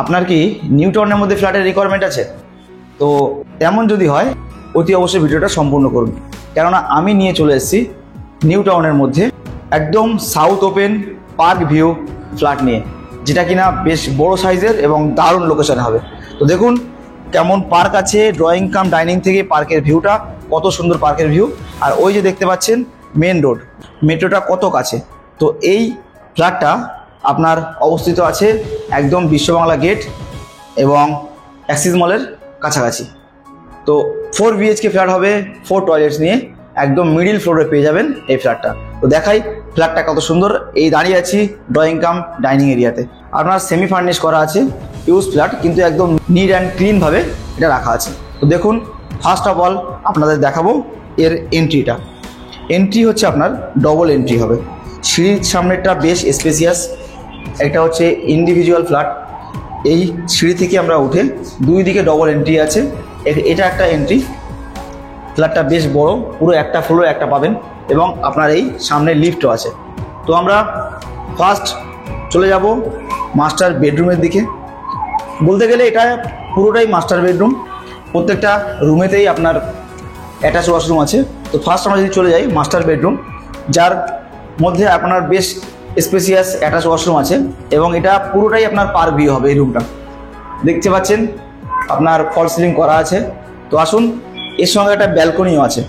আপনার কি নিউ টাউনের মধ্যে ফ্ল্যাটের রিকোয়ারমেন্ট আছে? তো তেমন যদি হয় অতি অবশ্যই ভিডিওটা সম্পূর্ণ করুন, কেননা আমি নিয়ে চলে এসেছি নিউ টাউনের মধ্যে একদম south open park view flat নিয়ে, যেটা কিনা বেশ বড় সাইজের এবং দারুণ লোকেশনে হবে। তো দেখুন কেমন পার্ক আছে, ড্রয়িং কাম ডাইনিং থেকে পার্কের ভিউটা কত সুন্দর, পার্কের ভিউ। আর ওই যে দেখতে পাচ্ছেন মেন রোড, মেট্রোটা কত কাছে। তো এই ফ্ল্যাটটা আপনার অবস্থিত আছে একদম বিশ্ববাংলা গেট এবং অ্যাক্সিস মলের কাছাকাছি। তো 4 BHK ফ্ল্যাট হবে, 4 টয়লেটস নিয়ে, একদম মিডিল ফ্লোরে পেয়ে যাবেন এই ফ্ল্যাটটা। তো দেখাই ফ্ল্যাটটা কত সুন্দর। এই দাঁড়িয়ে আছি ড্রয়িং কাম ডাইনিং এরিয়াতে। আপনার সেমি ফার্নিশ করা আছে, ইউজ ফ্ল্যাট, কিন্তু একদম নিট অ্যান্ড ক্লিনভাবে এটা রাখা আছে। তো দেখুন ফার্স্ট অফ অল আপনাদের দেখাবো এর এন্ট্রিটা। এন্ট্রি হচ্ছে আপনার ডবল এন্ট্রি হবে। সিঁড়ির সামনেটা বেশ স্পেসিয়াস, একটা হচ্ছে ইন্ডিভিজুয়াল ফ্ল্যাট। এই সিঁড়ি থেকে আমরা উঠে দুই দিকে ডবল এন্ট্রি আছে, এটা একটা এন্ট্রি। ফ্ল্যাটটা বেশ বড়, পুরো একটা ফ্লোরে একটা পাবেন এবং আপনার এই সামনে লিফটও আছে। তো আমরা ফার্স্ট চলে যাব মাস্টার বেডরুমের দিকে। বলতে গেলে এটা পুরোটাই মাস্টার বেডরুম, প্রত্যেকটা রুমেতেই আপনার অ্যাটাচ ওয়াশরুম আছে। তো ফার্স্ট আমরা যদি চলে যাই মাস্টার বেডরুম, যার মধ্যে আপনার বেশ স্পেসিয়াস অ্যাটাচ ওয়াশরুম আছে এবং এটা পুরোটাই আপনার পার্ক ভিউ হবে। এই রুমটা দেখতে পাচ্ছেন আপনার ফল সিলিং করা আছে। তো আসুন, এর সঙ্গে একটা ব্যালকনিও আছে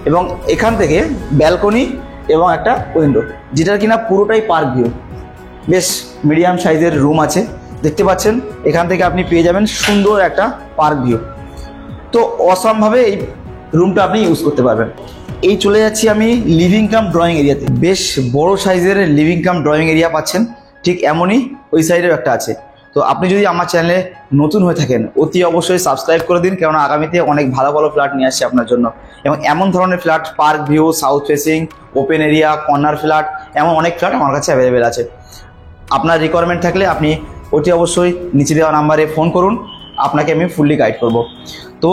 এবং এখান থেকে ব্যালকনি এবং একটা উইন্ডো, যেটা কিনা পুরোটাই পার্ক ভিউ। বেশ মিডিয়াম সাইজের রুম আছে, দেখতে পাচ্ছেন। এখান থেকে আপনি পেয়ে যাবেন সুন্দর একটা পার্ক ভিউ। তো অসামভাবে এই রুমটা আপনি ইউজ করতে পারবেন। এই চলে যাচ্ছি আমি লিভিং কাম ড্রয়িং এরিয়াতে। বেশ বড় সাইজের লিভিং কাম ড্রয়িং এরিয়া পাচ্ছেন, ঠিক এমনই ওই সাইডেও একটা আছে। তো আপনি যদি আমার চ্যানেলে নতুন হয়ে থাকেন অতি অবশ্যই সাবস্ক্রাইব করে দিন, কেননা আগামীতে অনেক ভালো ভালো ফ্ল্যাট নিয়ে আসছি আপনার জন্য। এবং এমন ধরনের flat, park view, south facing, open area, corner flat, এমন অনেক ফ্ল্যাট আমার কাছে অ্যাভেলেবেল আছে। আপনার রিকোয়ারমেন্ট থাকলে আপনি অতি অবশ্যই নিচে দেওয়া নাম্বারে ফোন করুন, আপনাকে আমি ফুললি গাইড করব। তো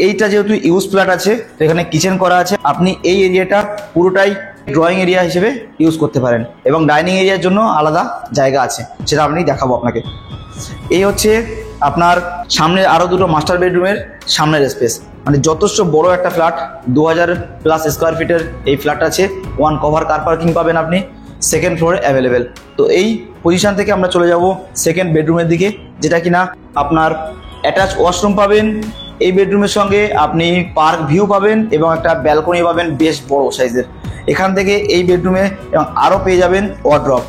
এইটা যেহেতু ইউজ ফ্ল্যাট আছে, তো এখানে কিচেন করা আছে। আপনি এই এরিয়াটা পুরোটাই ড্রয়িং এরিয়া হিসেবে ইউজ করতে পারেন এবং ডাইনিং এরিয়ার জন্য আলাদা জায়গা আছে, সেটা আমি দেখাবো আপনাকে। এই হচ্ছে আপনার সামনে আরও দুটো মাস্টার বেডরুমের সামনের স্পেস, মানে যথেষ্ট বড় একটা ফ্ল্যাট। 2000+ স্কোয়ার ফিটের এই ফ্ল্যাট আছে। 1 কভার কার পার্কিং পাবেন আপনি, সেকেন্ড ফ্লোরে অ্যাভেলেবেল। তো এই পজিশন থেকে আমরা চলে যাব সেকেন্ড বেডরুমের দিকে, যেটা কিনা আপনার অ্যাটাচ ওয়াশরুম পাবেন। এই বেডরুমের সঙ্গে আপনি পার্ক ভিউ পাবেন এবং একটা ব্যালকনি পাবেন বেশ বড় সাইজের। এখান থেকে এই বেডরুমে এবং আরও পেয়ে যাবেন ওয়ার্ড্রপ,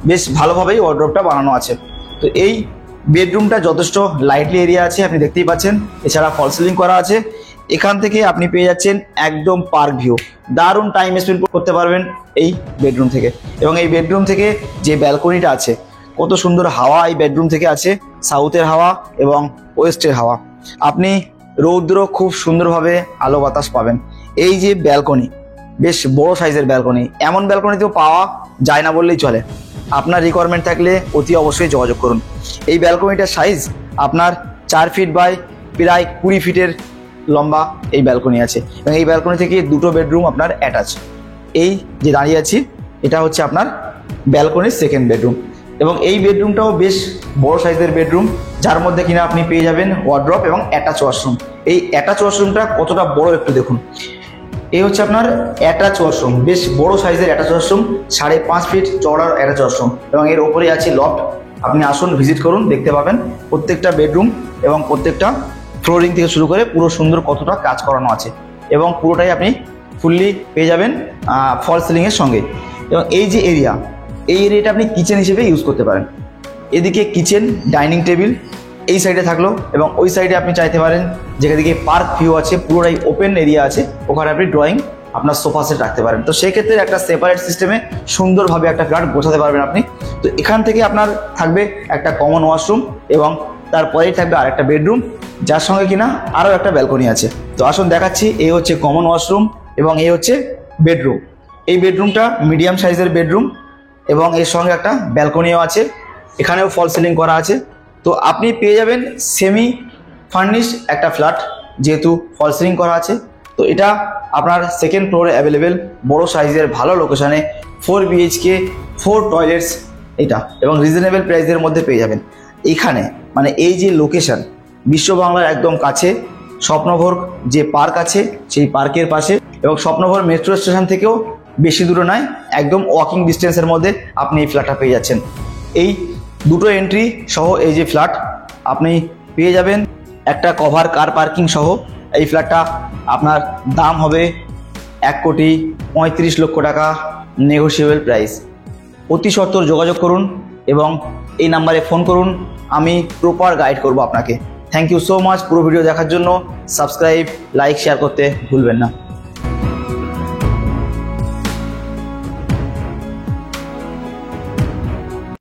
বেশ ভালোভাবেই ওয়ার্ড্রপটা বানানো আছে। তো এই বেডরুমটা যথেষ্ট লাইটলি এরিয়া আছে, আপনি দেখতেই পাচ্ছেন। এছাড়া ফল সিলিং করা আছে। এখান থেকে আপনি পেয়ে যাচ্ছেন একদম পার্ক ভিউ, দারুণ টাইম স্পেন্ড করতে পারবেন এই বেডরুম থেকে। এবং এই বেডরুম থেকে যে ব্যালকনিটা আছে, কত সুন্দর হাওয়া এই বেডরুম থেকে আছে, সাউথের হাওয়া এবং ওয়েস্টের হাওয়া। আপনি রৌদ্র খুব সুন্দরভাবে আলো বাতাস পাবেন। এই যে ব্যালকনি, বেশ বড় সাইজের ব্যালকনি, এমন ব্যালকনিতেও পাওয়া যায় না বললেই চলে। আপনার রিকোয়ারমেন্ট থাকলে অতি অবশ্যই যোগাযোগ করুন। এই ব্যালকনিটার সাইজ আপনার 4 ফিট বাই প্রায় 20 ফিটের লম্বা এই ব্যালকনি আছে এবং এই ব্যালকনি থেকে দুটো বেডরুম আপনার অ্যাটাচ। এই যে দাঁড়িয়ে আছি, এটা হচ্ছে আপনার ব্যালকনির সেকেন্ড বেডরুম এবং এই বেডরুমটাও বেশ বড় সাইজের বেডরুম, যার মধ্যে কিনা আপনি পেয়ে যাবেন ওয়ার্ড্রপ এবং অ্যাটাচ ওয়াশরুম। এই অ্যাটাচ ওয়াশরুমটা কতটা বড় একটু দেখুন। এই হচ্ছে আপনার অ্যাটাচ ওয়াশরুম, বেশ বড় সাইজের অ্যাটাচ ওয়াশরুম, 5.5 ফিট চওড়ার অ্যাটাচ ওয়াশরুম এবং এর ওপরে আছে লফট। আপনি আসুন, ভিজিট করুন, দেখতে পাবেন প্রত্যেকটা বেডরুম এবং প্রত্যেকটা ফ্লোরিং থেকে শুরু করে পুরো সুন্দর কতটা কাজ করানো আছে এবং পুরোটাই আপনি ফুললি পেয়ে যাবেন ফল সিলিংয়ের সঙ্গে। এবং এই যে এরিয়া, এই এরিয়াটা আপনি কিচেন হিসেবে ইউজ করতে পারেন। এদিকে কিচেন, ডাইনিং টেবিল এই সাইডে থাকলো এবং ওই সাইডে আপনি চাইতে পারেন যেদিকে পার্ক ভিউ আছে, পুরোটাই ওপেন এরিয়া আছে, ওখানে আপনি ড্রয়িং, আপনার সোফা সেট রাখতে পারেন। তো সেই ক্ষেত্রে একটা সেপারেট সিস্টেমে সুন্দরভাবে একটা ফ্ল্যাট গোছাতে পারবেন আপনি। তো এখান থেকে আপনার থাকবে একটা কমন ওয়াশরুম এবং তারপরেই থাকবে আরেকটা বেডরুম, যার সঙ্গে কিনা আরও একটা ব্যালকনি আছে। তো আসুন দেখাচ্ছি। এই হচ্ছে কমন ওয়াশরুম এবং এই হচ্ছে বেডরুম। এই বেডরুমটা মিডিয়াম সাইজের বেডরুম এবং এর সঙ্গে একটা ব্যালকনিও আছে, এখানেও ফল সিলিং করা আছে। তো আপনি পেয়ে যাবেন সেমি ফার্নিশ একটা ফ্ল্যাট, যেহেতু ফল সিলিং করা আছে। তো এটা আপনার সেকেন্ড ফ্লোরে অ্যাভেলেবেল, বড় সাইজের ভালো লোকেশনে, 4 BHK 4 টয়লেটস এটা, এবং রিজনেবল প্রাইসের মধ্যে পেয়ে যাবেন। এইখানে মানে এই যে লোকেশন বিশ্ব বাংলার একদম কাছে, স্বপ্নভর যে পার্ক আছে সেই পার্কের পাশে, এবং স্বপ্নভর মেট্রো স্টেশন থেকেও বেশি দূরে নয়, একদম ওয়াকিং ডিস্টেন্সের মধ্যে আপনি এই ফ্ল্যাটটা পেয়ে যাচ্ছেন। এই দুটো এন্ট্রি সহ এই যে ফ্ল্যাট আপনি পেয়ে যাবেন একটা কভার কার পার্কিং সহ। এই ফ্ল্যাটটা আপনার দাম হবে 1,35,00,000 টাকা, নেগোশিয়েবল প্রাইস। অতি সত্বর যোগাযোগ করুন এবং এই নাম্বারে ফোন করুন, আমি প্রপার গাইড করব আপনাকে। থ্যাংক ইউ সো মাচ পুরো ভিডিও দেখার জন্য। সাবস্ক্রাইব, লাইক, শেয়ার করতে ভুলবেন না।